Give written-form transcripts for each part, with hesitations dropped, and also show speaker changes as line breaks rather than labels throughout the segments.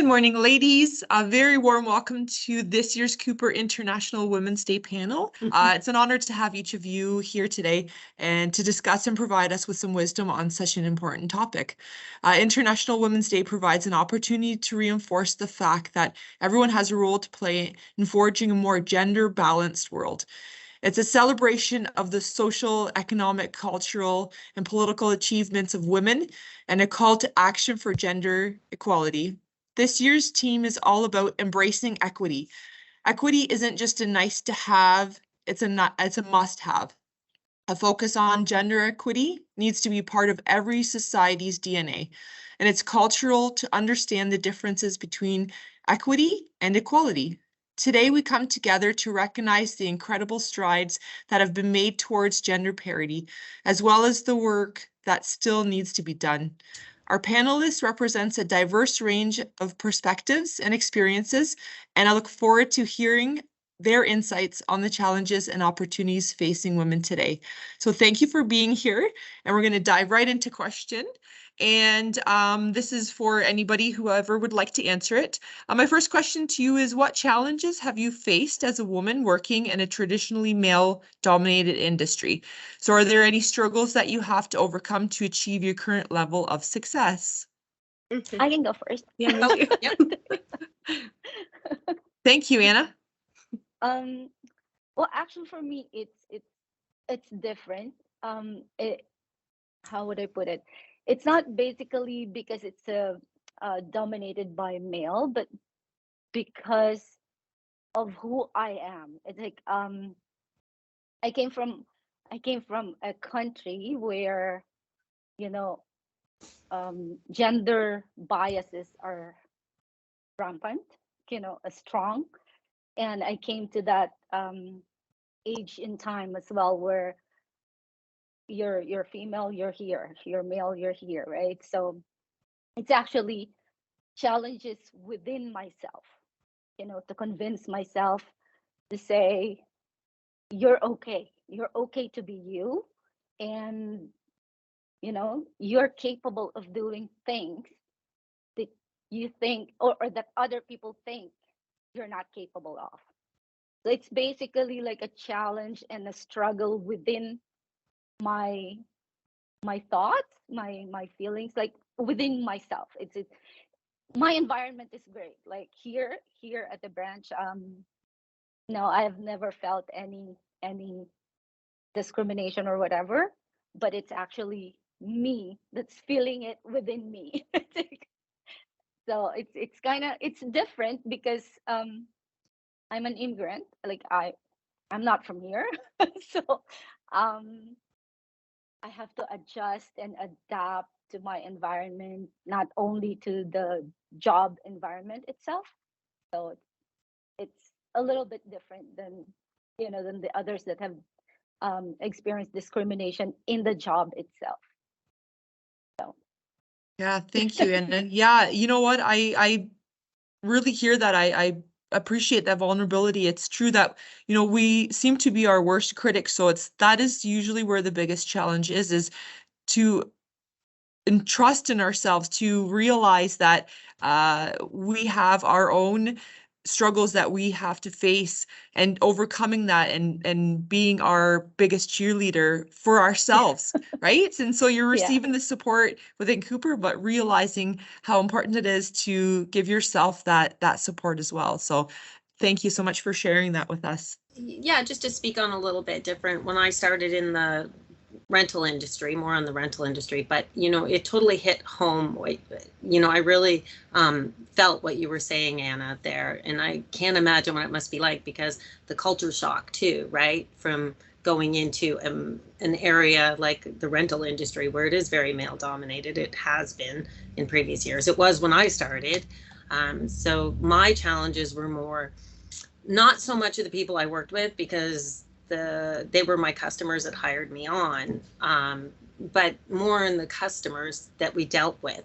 Good morning, ladies. A very warm welcome to this year's Cooper International Women's Day panel. It's an honor to have each of you here today and to discuss and provide us with some wisdom on such an important topic. International Women's Day provides an opportunity to reinforce the fact that everyone has a role to play in forging a more gender-balanced world. It's a celebration of the social, economic, cultural, and political achievements of women and a call to action for gender equality. This year's theme is all about embracing equity. Equity isn't just a nice to have, it's a must have. A focus on gender equity needs to be part of every society's DNA, and it's cultural to understand the differences between equity and equality. Today, we come together to recognize the incredible strides that have been made towards gender parity, as well as the work that still needs to be done. Our panelists represents a diverse range of perspectives and experiences, and I look forward to hearing their insights on the challenges and opportunities facing women today. So thank you for being here, and we're going to dive right into question. And this is for anybody, whoever would like to answer it. My first question to you is, what challenges have you faced as a woman working in a traditionally male-dominated industry? So are there any struggles that you have to overcome to achieve your current level of success?
I can go first.
Yeah, me too. Yep. Thank you, Anna.
Well, actually, for me, it's different. How would I put it? It's not basically because it's dominated by male, but because of who I am. It's like I came from a country where, you know, gender biases are rampant, strong, and I came to that age in time as well where you're female, you're here, you're male, you're here, right? So it's actually challenges within myself, to convince myself to say you're okay to be you, and you're capable of doing things that you think or that other people think you're not capable of. So it's basically like a challenge and a struggle within my thoughts, my feelings, like within myself. It's my environment is great. Like here at the branch, no, I have never felt any discrimination or whatever, but it's actually me that's feeling it within me. So it's kind of it's different because I'm an immigrant. Like I'm not from here, so I have to adjust and adapt to my environment, not only to the job environment itself. So it's a little bit different than than the others that have experienced discrimination in the job itself. So
yeah, thank you, Anna. Yeah, you know what? I really hear that. I appreciate that vulnerability. It's true that, we seem to be our worst critics. So that is usually where the biggest challenge is to trust in ourselves, to realize that we have our own struggles that we have to face, and overcoming that and being our biggest cheerleader for ourselves, right? And so you're receiving the support within Cooper, but realizing how important it is to give yourself that support as well. So thank you so much for sharing that with us.
Yeah, just to speak on a little bit different, when I started in the rental industry, more on the rental industry, but it totally hit home. I really felt what you were saying, Anna, there, and I can't imagine what it must be like, because the culture shock too, right, from going into an area like the rental industry where it is very male dominated. It has been in previous years. It was when I started. So my challenges were more, not so much of the people I worked with, because they were my customers that hired me on, but more in the customers that we dealt with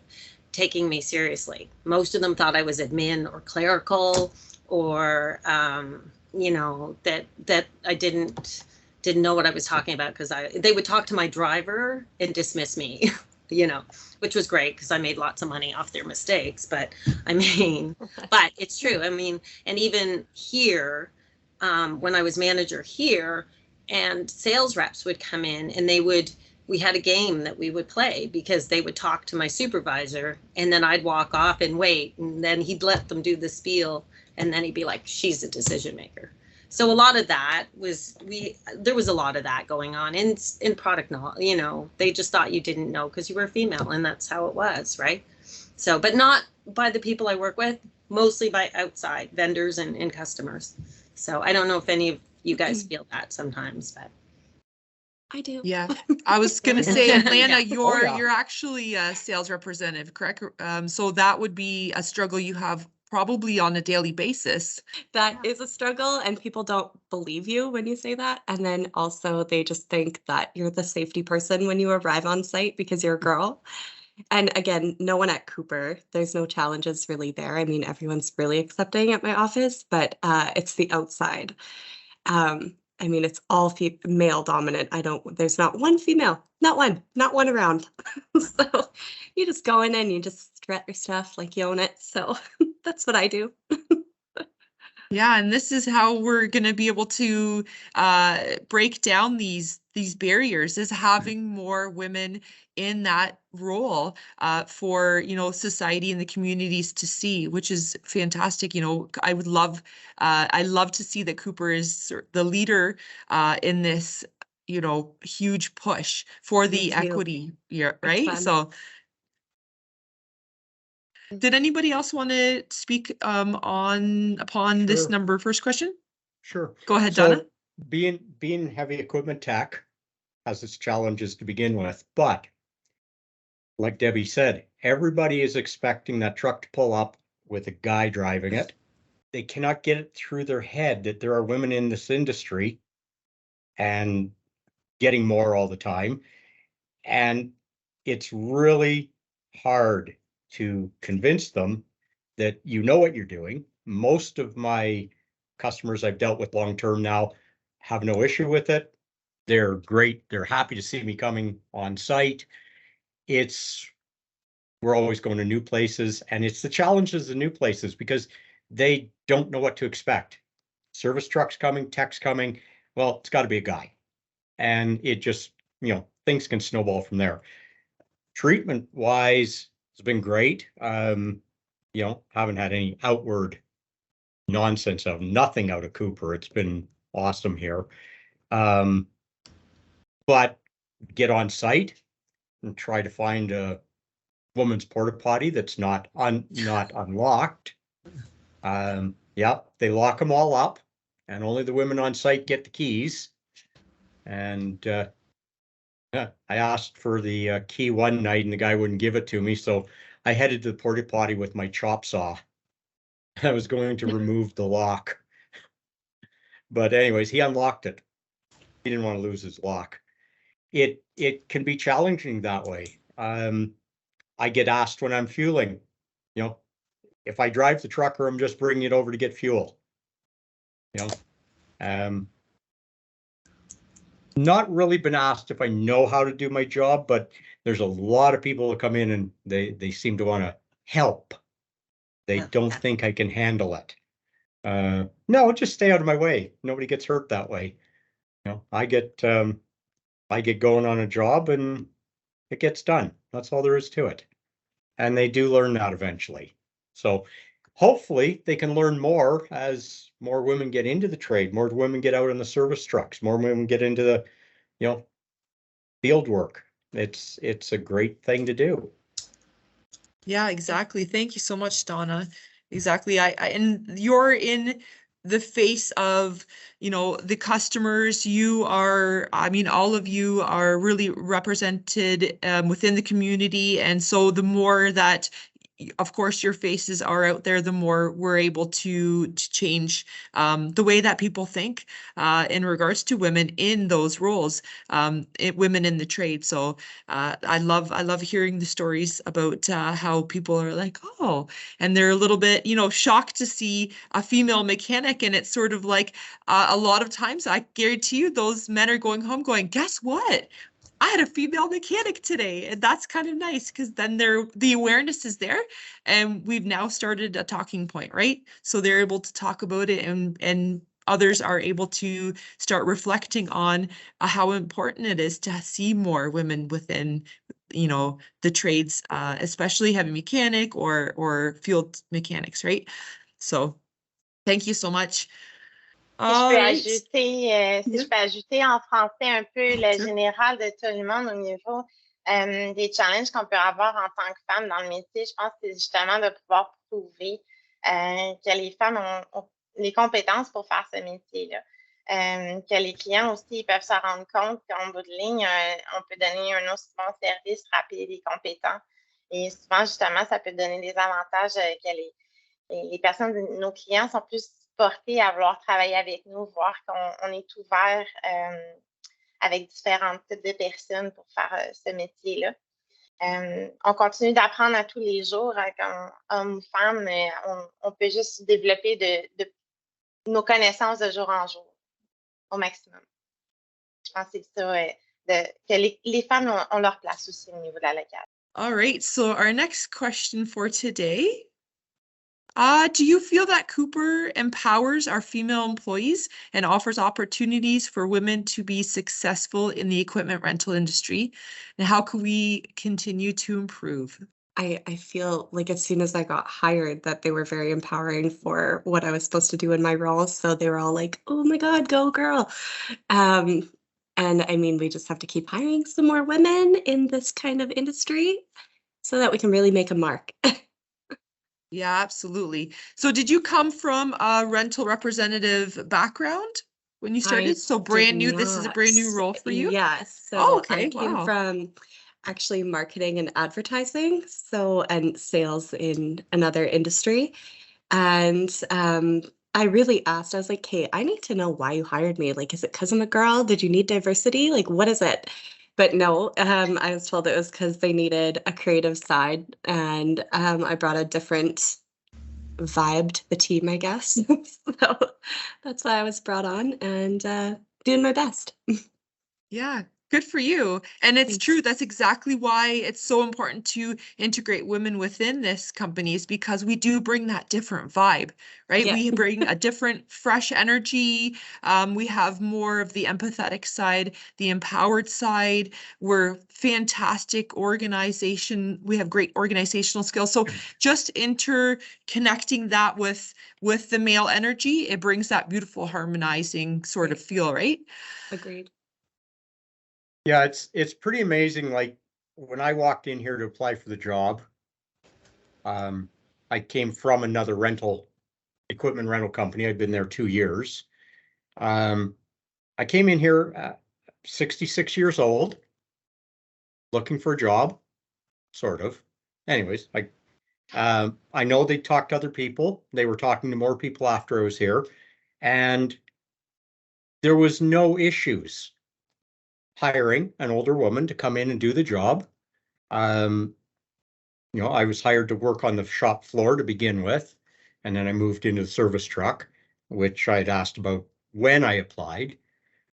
taking me seriously. Most of them thought I was admin or clerical, or that I didn't know what I was talking about, because they would talk to my driver and dismiss me you know, which was great because I made lots of money off their mistakes. But I mean, but it's true. I mean, and even here, when I was manager here, and sales reps would come in and we had a game that we would play because they would talk to my supervisor and then I'd walk off and wait, and then he'd let them do the spiel, and then he'd be like, she's a decision maker. So a lot of that was, there was a lot of that going on in product knowledge. You know, they just thought you didn't know because you were a female, and that's how it was, right? So, but not by the people I work with, mostly by outside vendors and customers. So I don't know if any of you guys feel that sometimes, but
I do.
Yeah, I was gonna say, Atlanta,
Yeah.
you're actually a sales representative, correct? So that would be a struggle you have probably on a daily basis.
That is a struggle, and people don't believe you when you say that. And then also they just think that you're the safety person when you arrive on site because you're a girl. And again, no one at Cooper, there's no challenges really there. I mean, everyone's really accepting at my office, but it's the outside. I mean, it's all male dominant. There's not one female, not one around. So you just go in and you just strut your stuff like you own it. So that's what I do.
Yeah, and this is how we're going to be able to break down these barriers, is having more women in that role for, you know, society and the communities to see, which is fantastic. You know, I love to see that Cooper is the leader in this, you know, huge push for the equity. Yeah, right. So did anybody else want to speak upon this first question?
Sure.
Go ahead, Donna.
So being heavy equipment tech has its challenges to begin with, but like Debbie said, everybody is expecting that truck to pull up with a guy driving it. They cannot get it through their head that there are women in this industry and getting more all the time. And it's really hard to convince them that you know what you're doing. Most of my customers I've dealt with long-term now have no issue with it. They're great. They're happy to see me coming on site. We're always going to new places, and it's the challenges of new places because they don't know what to expect. Service trucks coming, techs coming. Well, it's got to be a guy. And it just, you know, things can snowball from there. Treatment wise, it's been great. You know, haven't had any outward nonsense of nothing out of Cooper. It's been awesome here. But get on site and try to find a woman's porta potty that's not unlocked. Yeah, they lock them all up, and only the women on site get the keys. And I asked for the key one night, and the guy wouldn't give it to me, so I headed to the porta potty with my chop saw. I was going to remove the lock, but anyways, he unlocked it. He didn't want to lose his lock. It can be challenging that way. I get asked when I'm fueling, you know, if I drive the truck or I'm just bringing it over to get fuel. You know, not really been asked if I know how to do my job, but there's a lot of people that come in and they seem to want to help. They don't think I can handle it. No, just stay out of my way. Nobody gets hurt that way. You know, I get going on a job and it gets done. That's all there is to it. And they do learn that eventually. So hopefully they can learn more as more women get into the trade, more women get out in the service trucks, more women get into the, you know, field work. It's a great thing to do.
Yeah, exactly. Thank you so much, Donna. Exactly. And you're in the face of, you know, the customers. You are, I mean, all of you are really represented within the community. And so the more that, of course, your faces are out there, the more we're able to change the way that people think in regards to women in those roles, women in the trade. So I love hearing the stories about how people are like, oh, and they're a little bit, you know, shocked to see a female mechanic. And it's sort of like a lot of times, I guarantee you, those men are going home going, guess what? I had a female mechanic today, and that's kind of nice because then the awareness is there, and we've now started a talking point, right? So they're able to talk about it, and others are able to start reflecting on how important it is to see more women within, the trades, especially heavy mechanic or field mechanics, right? So thank you so much.
Si je peux
Alright.
ajouter, si
Yeah.
je peux ajouter en français un peu le
Sure.
général de tout le monde au niveau des challenges qu'on peut avoir en tant que femme dans le métier, je pense que c'est justement de pouvoir prouver que les femmes ont les compétences pour faire ce métier-là. Que les clients aussi ils peuvent se rendre compte qu'en bout de ligne, on peut donner un aussi bon service rapide et compétent. Et souvent, justement, ça peut donner des avantages que les personnes, nos clients sont plus portés à vouloir travailler avec nous, voir qu'on est ouvert avec différents types de personnes pour faire ce métier-là. On continue d'apprendre à tous les jours, comme hommes ou femmes, on peut juste développer de nos connaissances de jour en jour au maximum. Je pense que c'est ça, que les femmes ont leur place aussi au niveau de la locale.
All right, so our next question for today. Do you feel that Cooper empowers our female employees and offers opportunities for women to be successful in the equipment rental industry? And how can we continue to improve?
I feel like as soon as I got hired that they were very empowering for what I was supposed to do in my role. So they were all like, oh my God, go girl. And I mean, we just have to keep hiring some more women in this kind of industry so that we can really make a mark.
Yeah, absolutely. So did you come from a rental representative background when you started? So brand new, this is a brand new role for you?
Yes. So
Oh, okay,
I came
wow.
from actually marketing and advertising, and sales in another industry. And I really asked, I was like, Kate, I need to know why you hired me. Like, is it because I'm a girl? Did you need diversity? Like, what is it? But no, I was told it was because they needed a creative side, and I brought a different vibe to the team, I guess. So that's why I was brought on and doing my best.
Yeah, good for you. And it's
Thanks.
true. That's exactly why it's so important to integrate women within this company, is because we do bring that different vibe, right?
Yeah.
We bring a different, fresh energy. We have more of the empathetic side, the empowered side. We're fantastic organization. We have great organizational skills. So just interconnecting that with the male energy, it brings that beautiful harmonizing sort of feel, right?
Agreed.
Yeah, it's pretty amazing. Like when I walked in here to apply for the job, I came from another equipment rental company. I'd been there 2 years. I came in here at 66 years old, looking for a job, sort of. Anyways, I know they talked to other people. They were talking to more people after I was here, and there was no issues hiring an older woman to come in and do the job. I was hired to work on the shop floor to begin with, and then I moved into the service truck, which I'd asked about when I applied,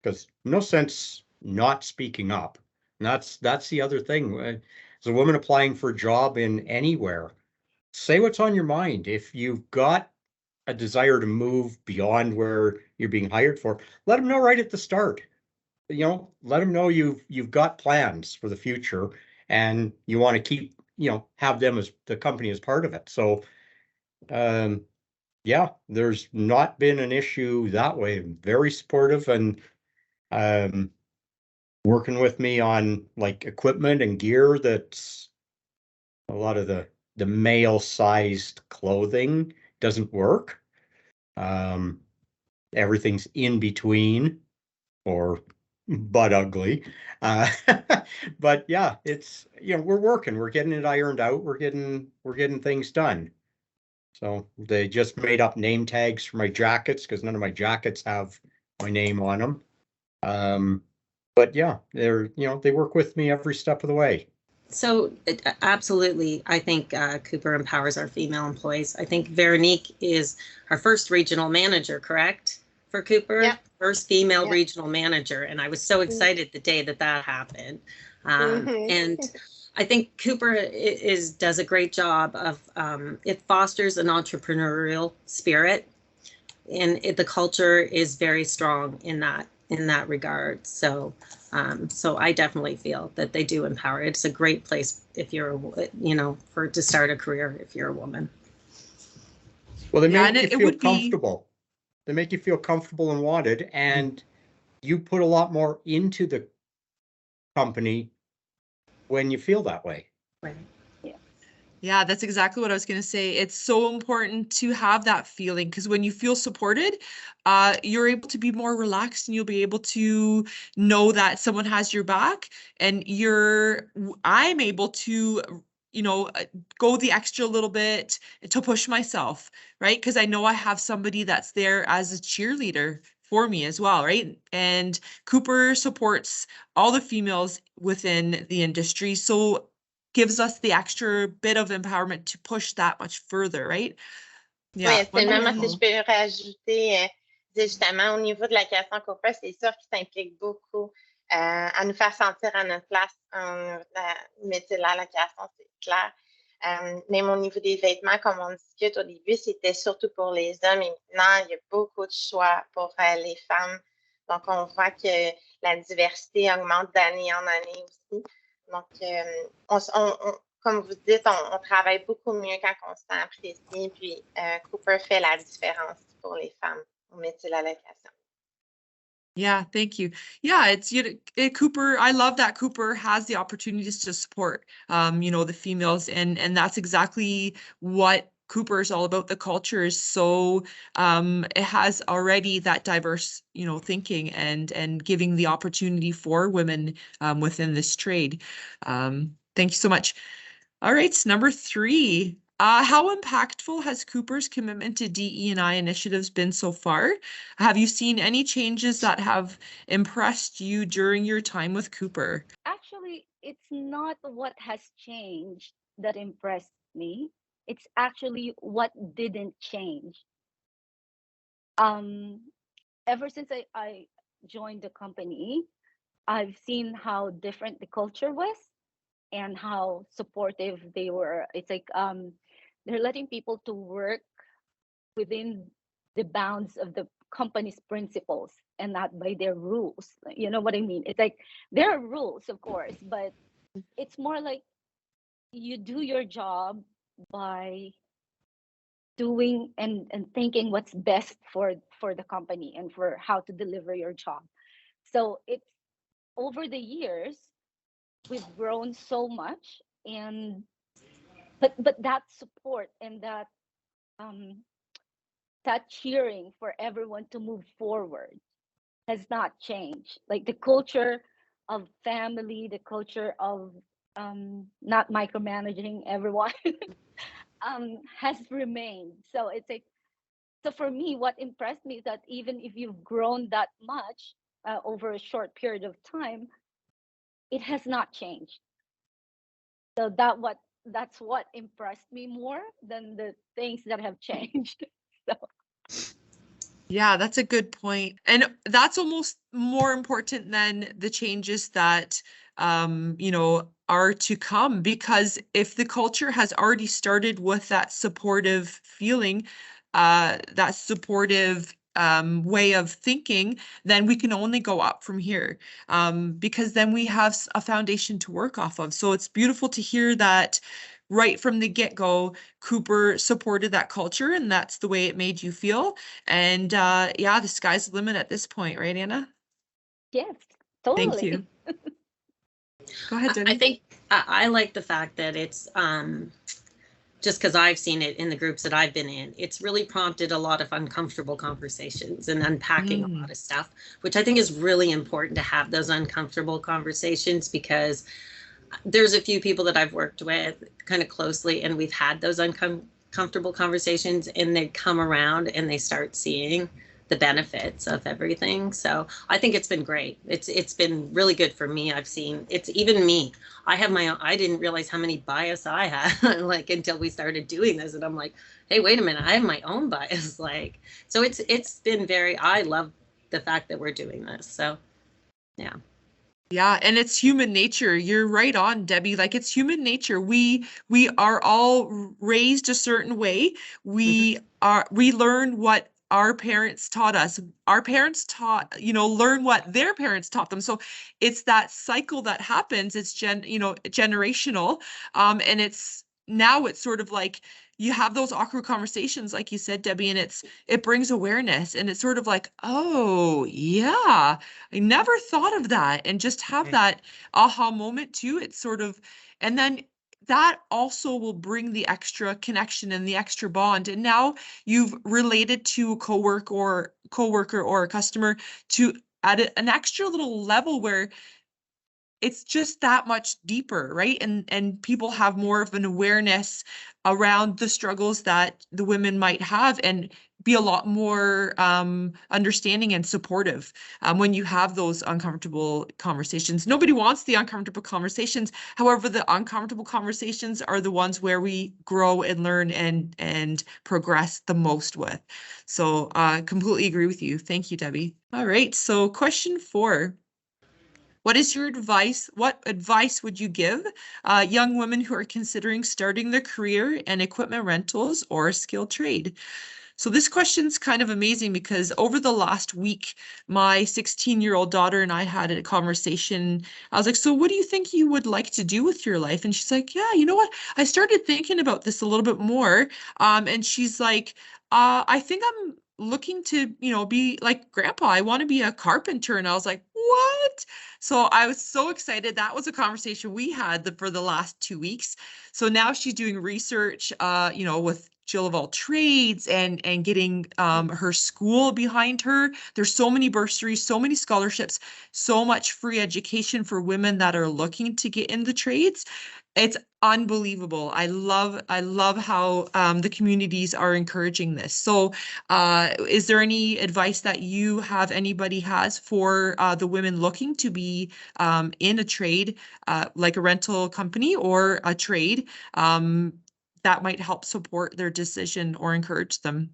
because no sense not speaking up. And that's the other thing. As a woman applying for a job in anywhere, say what's on your mind. If you've got a desire to move beyond where you're being hired for, let them know right at the start. Let them know you've got plans for the future and you want to keep, have them as the company as part of it. So, yeah, there's not been an issue that way. Very supportive and working with me on like equipment and gear. That's a lot of the male sized clothing doesn't work. Everything's in between or but ugly. But yeah, it's, we're working, we're getting it ironed out. We're getting things done. So they just made up name tags for my jackets because none of my jackets have my name on them. But yeah, they work with me every step of the way.
So absolutely, I think Cooper empowers our female employees. I think Veronique is our first regional manager, correct? for Cooper,
Yep.
first female
Yep.
regional manager, and I was so excited the day that happened. And I think Cooper does a great job of it fosters an entrepreneurial spirit, and the culture is very strong in that regard. So so I definitely feel that they do empower. It's a great place if you're to start a career if you're a woman.
Well, they
Yeah,
make
and
you
it
feel
would be-
comfortable. They make you feel comfortable and wanted, and you put a lot more into the company when you feel that way.
Right.
Yeah, that's exactly what I was going to say. It's so important to have that feeling, because when you feel supported, you're able to be more relaxed, and you'll be able to know that someone has your back, and I'm able to, go the extra little bit to push myself, right? Because I know I have somebody that's there as a cheerleader for me as well, right? And Cooper supports all the females within the industry. So gives us the extra bit of empowerment to push that much further, right?
Oui, absolument. Moi, si je peux rajouter, justement, au niveau de la création Cooper, c'est sûr qu'il s'implique beaucoup à nous faire sentir à notre place en métier de la création, c'est clair. Même au niveau des vêtements, comme on discute au début, c'était surtout pour les hommes, et maintenant, il y a beaucoup de choix pour les femmes. Donc, on voit que la diversité augmente d'année en année aussi. Donc, comme vous dites, on travaille beaucoup mieux quand on se sent apprécié, puis Cooper fait la différence pour les femmes au métier de la location.
Yeah, thank you. Yeah, Cooper, I love that Cooper has the opportunities to support, the females, and that's exactly what Cooper is all about. The culture is so, it has already that diverse, thinking and giving the opportunity for women within this trade. Thank you so much. All right, number 3. How impactful has Cooper's commitment to DE&I initiatives been so far? Have you seen any changes that have impressed you during your time with Cooper?
Actually, it's not what has changed that impressed me. It's actually what didn't change. Ever since I joined the company, I've seen how different the culture was and how supportive they were. It's like they're letting people to work within the bounds of the company's principles and not by their rules. You know what I mean? It's like there are rules, of course, but it's more like you do your job by doing and thinking what's best for the company and for how to deliver your job. So it's over the years we've grown so much, and but that support and that cheering for everyone to move forward has not changed. Like the culture of family, the culture of not micromanaging everyone has remained. So it's like, so for me, what impressed me is that even if you've grown that much over a short period of time, it has not changed. So that's what impressed me more than the things that have changed. So
Yeah, that's a good point. And that's almost more important than the changes that, are to come, because if the culture has already started with that supportive feeling, that supportive way of thinking, then we can only go up from here, because then we have a foundation to work off of. So it's beautiful to hear that right from the get-go, Cooper supported that culture, and that's the way it made you feel. And yeah, the sky's the limit at this point, right, Anna?
yes, totally.
Thank you. Go ahead, Debbie.
I think I like the fact that it's just because I've seen it in the groups that I've been in, it's really prompted a lot of uncomfortable conversations and unpacking a lot of stuff, which I think is really important to have those uncomfortable conversations, because there's a few people that I've worked with kind of closely, and we've had those uncomfortable conversations, and they come around and they start seeing the benefits of everything. So I think it's been great. It's been really good for me. I've seen it's even me. I have my own, I didn't realize how many bias I had like until we started doing this. And I'm like, hey, wait a minute, I have my own bias. Like, so it's been very, I love the fact that we're doing this. So yeah.
Yeah, and it's human nature. You're right on, Debbie. Like, it's human nature. We are all raised a certain way. We learn what our parents taught us. Our parents learn what their parents taught them. So it's that cycle that happens. It's generational. And it's sort of like you have those awkward conversations, like you said, Debbie, and it brings awareness, and it's sort of like, oh yeah, I never thought of that, and just have that aha moment too. It's sort of, and then that also will bring the extra connection and the extra bond. And now you've related to a coworker or a customer to at an extra little level where it's just that much deeper, right? And people have more of an awareness around the struggles that the women might have, and be a lot more understanding and supportive when you have those uncomfortable conversations. Nobody wants the uncomfortable conversations. However, the uncomfortable conversations are the ones where we grow and learn and progress the most with. So completely agree with you. Thank you, Debbie. All right, so question 4. What is your advice? What advice would you give young women who are considering starting their career in equipment rentals or a skilled trade? So this question's kind of amazing because over the last week, my 16-year-old daughter and I had a conversation. I was like, so what do you think you would like to do with your life? And she's like, yeah, you know what? I started thinking about this a little bit more. And she's like, I think I'm looking to, be like Grandpa. I want to be a carpenter. And I was like, what? So I was so excited. That was a conversation we had for the last 2 weeks. So now she's doing research, with Jill of All Trades and getting her school behind her. There's so many bursaries, so many scholarships, so much free education for women that are looking to get in the trades. It's unbelievable. I love how the communities are encouraging this. So is there any advice that anybody has for the women looking to be in a trade, like a rental company or a trade, that might help support their decision or encourage them?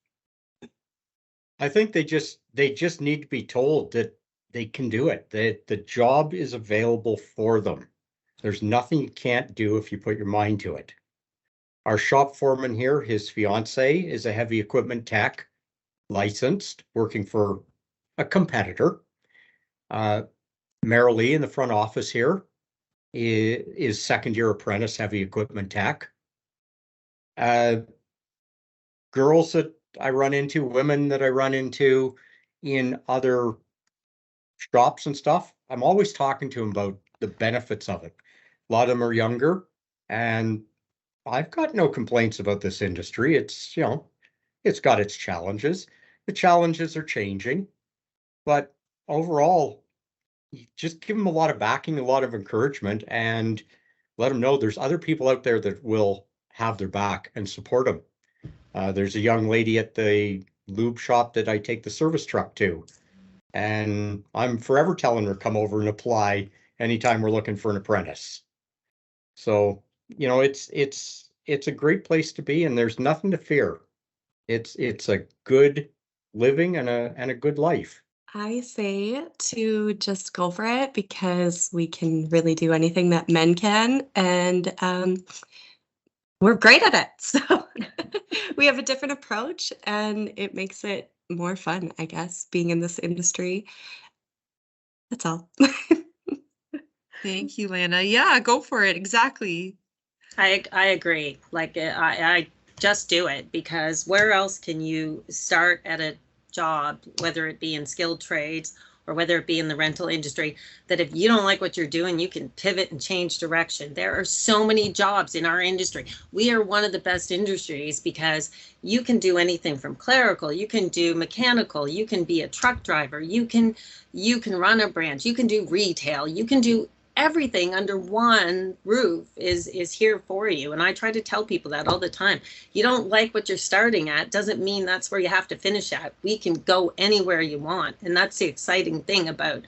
I think they just need to be told that they can do it, that the job is available for them. There's nothing you can't do if you put your mind to it. Our shop foreman here, his fiance is a heavy equipment tech, licensed, working for a competitor. Marilee in the front office here is second-year apprentice heavy equipment tech. Girls that I run into, women that I run into in other shops and stuff, I'm always talking to them about the benefits of it. A lot of them are younger, and I've got no complaints about this industry. It's, it's got its challenges. The challenges are changing, but overall, you just give them a lot of backing, a lot of encouragement, and let them know there's other people out there that will have their back and support them. There's a young lady at the lube shop that I take the service truck to, and I'm forever telling her come over and apply anytime we're looking for an apprentice. So, it's a great place to be, and there's nothing to fear. It's a good living and a good life.
I say to just go for it because we can really do anything that men can, and we're great at it. So we have a different approach, and it makes it more fun, I guess, being in this industry. That's all.
Thank you, Lana. Yeah, go for it. Exactly.
I agree. Like I just do it, because where else can you start at a job, whether it be in skilled trades or whether it be in the rental industry, that if you don't like what you're doing, you can pivot and change direction. There are so many jobs in our industry. We are one of the best industries because you can do anything from clerical, you can do mechanical, you can be a truck driver, you can run a branch, you can do retail, you can do everything under one roof is here for you. And I try to tell people that all the time. You don't like what you're starting at, doesn't mean that's where you have to finish at. We can go anywhere you want. And that's the exciting thing about,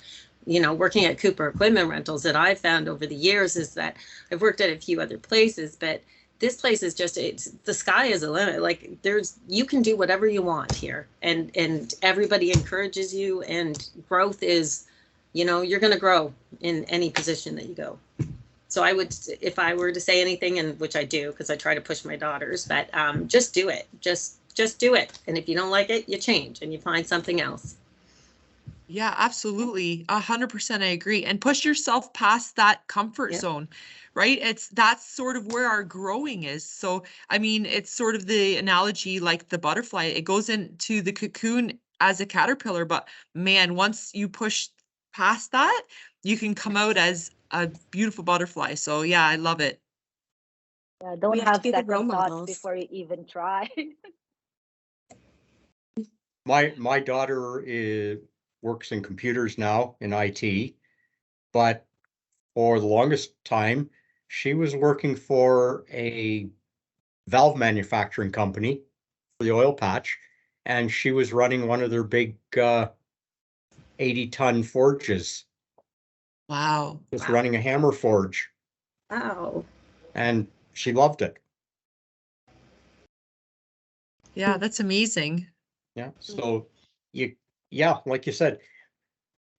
you know, working at Cooper Equipment Rentals that I've found over the years, is that I've worked at a few other places, but this place is just, it's, the sky is the limit. Like, you can do whatever you want here, and everybody encourages you, and growth is, you know, you're going to grow in any position that you go. So I would, if I were to say anything, and which I do, because I try to push my daughters, but just do it. Just do it. And if you don't like it, you change and you find something else.
Yeah, absolutely. 100% I agree. And push yourself past that comfort zone, right? That's sort of where our growing is. So, I mean, it's sort of the analogy like the butterfly. It goes into the cocoon as a caterpillar, but man, once you push past that, you can come out as a beautiful butterfly. So yeah, I love it.
Yeah, don't
We have to
have
be the role
second thoughts
models.
before you even try.
My daughter works in computers now in IT, but for the longest time, she was working for a valve manufacturing company for the oil patch, and she was running one of their big 80-ton forges,
Wow.
just running a hammer forge,
Wow.
and she loved it.
Yeah, that's amazing.
Yeah, so like you said,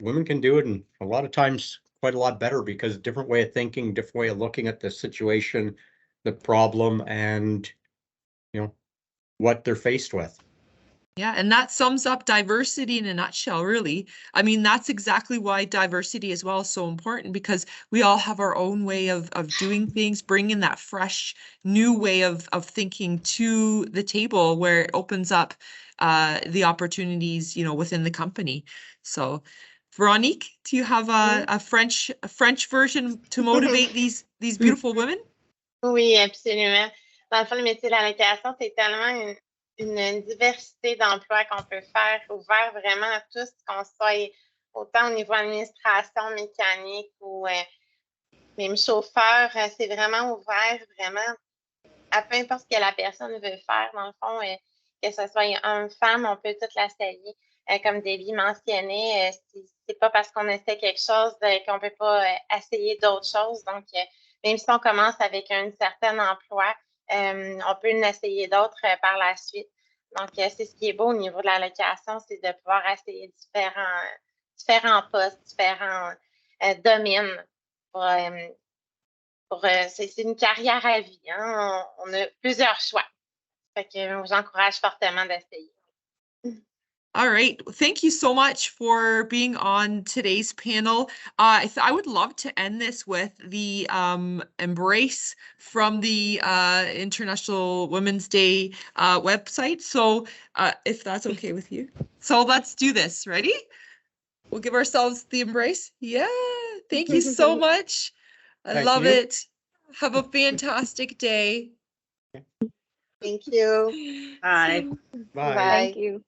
women can do it, and a lot of times quite a lot better, because different way of thinking, different way of looking at the situation, the problem, and you know what they're faced with.
Yeah, and that sums up diversity in a nutshell, really. I mean, that's exactly why diversity as well is so important, because we all have our own way of doing things, bringing that fresh, new way of thinking to the table, where it opens up the opportunities, you know, within the company. So, Veronique, do you have a French version to motivate these beautiful women?
Oui, absolument. Dans le fond, le métier de la location, c'est tellement une diversité d'emplois qu'on peut faire, ouvert vraiment à tous, qu'on soit autant au niveau administration, mécanique ou même chauffeur. C'est vraiment ouvert, vraiment, à peu importe ce que la personne veut faire. Dans le fond, que ce soit homme-femme, on peut tout l'essayer. Comme Debbie mentionnait, c'est pas parce qu'on essaie quelque chose qu'on peut pas essayer d'autres choses. Donc, même si on commence avec un certain emploi, on peut en essayer d'autres par la suite. Donc, c'est ce qui est beau au niveau de la location, c'est de pouvoir essayer différents postes, différents domaines. C'est une carrière à vie. Hein? On a plusieurs choix. Fait que j'encourage fortement d'essayer.
All right. Thank you so much for being on today's panel. I would love to end this with the embrace from the International Women's Day website. So if that's okay with you. So let's do this. Ready? We'll give ourselves the embrace. Yeah. Thank you so much. I love it. Have a fantastic day.
Thank you.
Bye.
Bye.
Thank you.